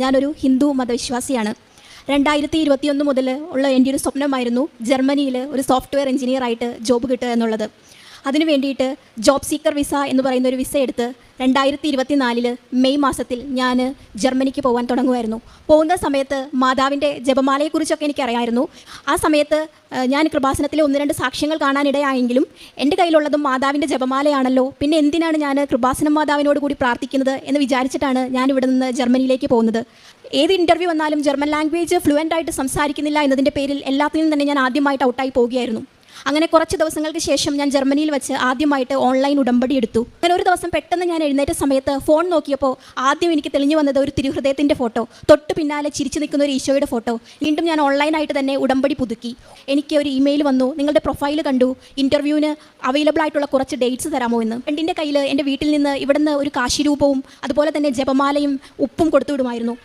ഞാനൊരു ഹിന്ദു മതവിശ്വാസിയാണ്. 2021 മുതൽ ഉള്ള എൻ്റെ ഒരു സ്വപ്നമായിരുന്നു ജർമ്മനിയിൽ ഒരു സോഫ്റ്റ്വെയർ എഞ്ചിനീയർ ആയിട്ട് ജോബ് കിട്ടുക എന്നുള്ളത്. അതിനു വേണ്ടിയിട്ട് ജോബ് സീക്കർ വിസ എന്ന് പറയുന്ന ഒരു വിസ എടുത്ത് 2024 മെയ് മാസത്തിൽ ഞാൻ ജർമ്മനിക്ക് പോകാൻ തുടങ്ങുമായിരുന്നു. പോകുന്ന സമയത്ത് മാതാവിൻ്റെ ജപമാലയെക്കുറിച്ചൊക്കെ എനിക്കറിയാമായിരുന്നു. ആ സമയത്ത് ഞാൻ കൃപാസനത്തിലെ 1-2 സാക്ഷ്യങ്ങൾ കാണാനിടയായെങ്കിലും എൻ്റെ കയ്യിലുള്ളതും മാതാവിൻ്റെ ജപമാലയാണല്ലോ, പിന്നെ എന്തിനാണ് ഞാൻ കൃപാസനം മാതാവിനോട് കൂടി പ്രാർത്ഥിക്കുന്നത് എന്ന് വിചാരിച്ചിട്ടാണ് ഞാൻ ഇവിടെ നിന്ന് ജർമ്മനിയിലേക്ക് പോകുന്നത്. ഏത് ഇൻ്റർവ്യൂ വന്നാലും ജർമ്മൻ ലാംഗ്വേജ് ഫ്ലുവൻ്റ് ആയിട്ട് സംസാരിക്കുന്നില്ല എന്നതിൻ്റെ പേരിൽ എല്ലാത്തിനും തന്നെ ഞാൻ ആദ്യമായിട്ട് ഔട്ടായി പോവുകയായിരുന്നു. അങ്ങനെ കുറച്ച് ദിവസങ്ങൾക്ക് ശേഷം ഞാൻ ജർമ്മനിയിൽ വെച്ച് ആദ്യമായിട്ട് ഓൺലൈൻ ഉടമ്പടി എടുത്തു. അങ്ങനെ ഒരു ദിവസം പെട്ടെന്ന് ഞാൻ എഴുന്നേറ്റ സമയത്ത് ഫോൺ നോക്കിയപ്പോൾ ആദ്യം എനിക്ക് തെളിഞ്ഞു വന്നത് ഒരു തിരുഹൃദയത്തിൻ്റെ ഫോട്ടോ, തൊട്ട് പിന്നാലെ ചിരിച്ചു നിൽക്കുന്ന ഒരു ഈശോയുടെ ഫോട്ടോ. വീണ്ടും ഞാൻ ഓൺലൈനായിട്ട് തന്നെ ഉടമ്പടി പുതുക്കി. എനിക്ക് ഒരു ഇമെയിൽ വന്നു, നിങ്ങളുടെ പ്രൊഫൈൽ കണ്ടു, ഇൻ്റർവ്യൂവിന് അവൈലബിൾ ആയിട്ടുള്ള കുറച്ച് ഡേറ്റ്സ് തരാമോ എന്ന്. എൻ്റെ കയ്യിൽ എൻ്റെ വീട്ടിൽ നിന്ന് ഇവിടുന്ന് ഒരു കാശിരൂപവും അതുപോലെ തന്നെ ജപമാലയും ഉപ്പും കൊടുത്തു വിടുമായിരുന്നു.